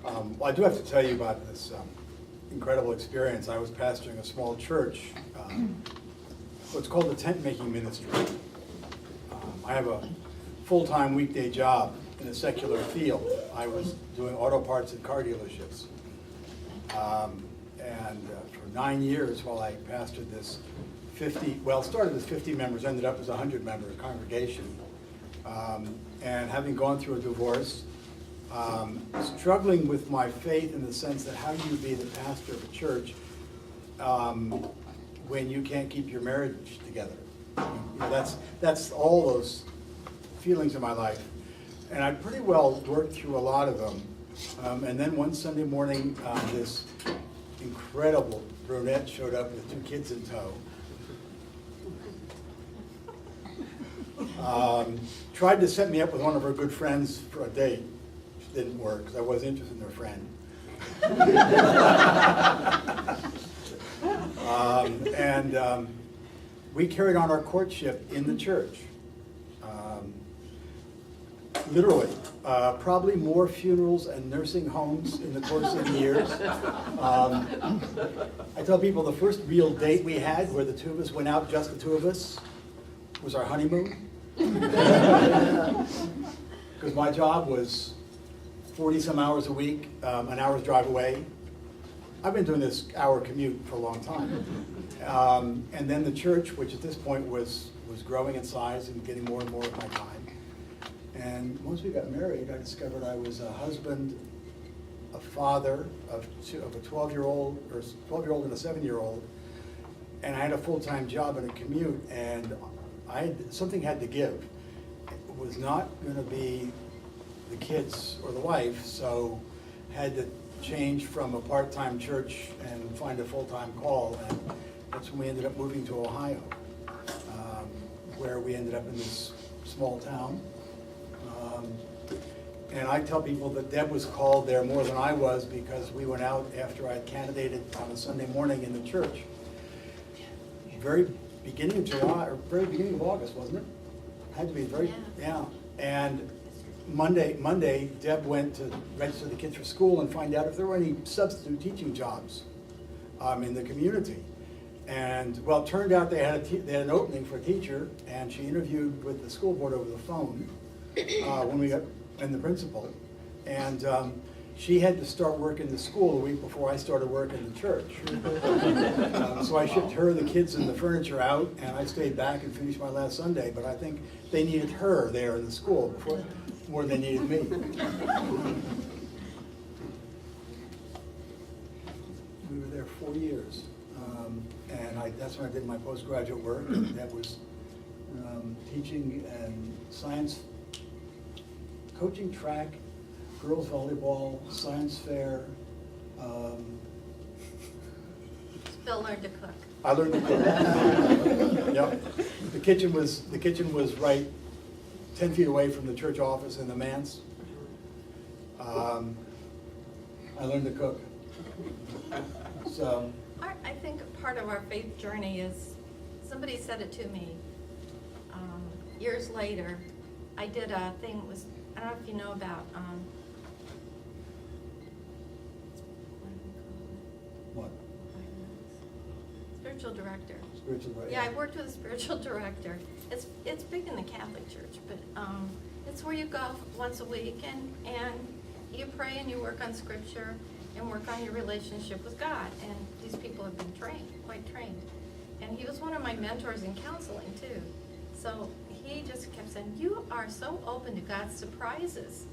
Well, I do have to tell you about this incredible experience. I was pastoring a small church, what's called the tent making ministry. I have a full-time weekday job in a secular field. I was doing auto parts at car dealerships. For 9 years while I pastored this started as 50 members, ended up as a 100-member congregation. And having gone through a divorce, struggling with my faith in the sense that how do you be the pastor of a church when you can't keep your marriage together? You know, that's all those feelings in my life. And I pretty well worked through a lot of them. And then one Sunday morning, this incredible brunette showed up with 2 kids in tow. Tried to set me up with one of her good friends for a date. Which didn't work because I wasn't interested in her friend. We carried on our courtship in the church. Literally, probably more funerals and nursing homes in the course of years. I tell people the first real date we had where the 2 of us went out, just the 2 of us, was our honeymoon. Because my job was 40-some hours a week, an hour's drive away. I've been doing this hour commute for a long time. And then the church, which at this point was growing in size and getting more and more of my time. And once we got married, I discovered I was a husband, a father of a 12-year-old and a 7-year-old, and I had a full-time job and a commute, and something had to give. It was not going to be the kids or the wife, so had to change from a part-time church and find a full-time call, and that's when we ended up moving to Ohio, where we ended up in this small town. And I tell people that Deb was called there more than I was because we went out after I had candidated on a Sunday morning in the church. Very beginning of July, or very beginning of August, wasn't it? Had to be yeah. And Monday, Deb went to register the kids for school and find out if there were any substitute teaching jobs in the community. And well, it turned out they had an opening for a teacher, and she interviewed with the school board over the phone when we got and the principal, and she had to start work in the school the week before I started work in the church. So I shipped her, the kids, and the furniture out, and I stayed back and finished my last Sunday. But I think they needed her there in the school more than they needed me. We were there 4 years, and that's when I did my postgraduate work. And that was teaching and science, coaching track, girls volleyball, science fair. Phil learned to cook. I learned to cook. Yep. The kitchen was right 10 feet away from the church office in the manse. I learned to cook. So I think part of our faith journey is, somebody said it to me years later. I did a thing, I don't know if you know about what? Spiritual director. Spiritual director. Yeah, I worked with a spiritual director. It's big in the Catholic Church, but it's where you go once a week and you pray and you work on scripture and work on your relationship with God. And these people have been quite trained. And he was one of my mentors in counseling too. So he just kept saying, "You are so open to God's surprises."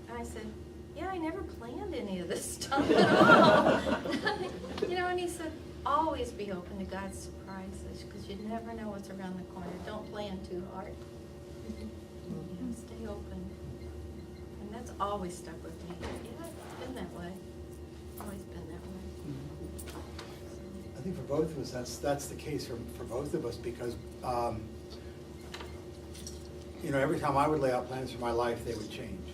And I said, "Yeah, I never planned any of this stuff at all." And he said, "Always be open to God's surprises because you never know what's around the corner. Don't plan too hard. Stay open." And that's always stuck with me. Yeah, it's been that way. Always been that way. I think for both of us, that's the case for both of us because every time I would lay out plans for my life, they would change.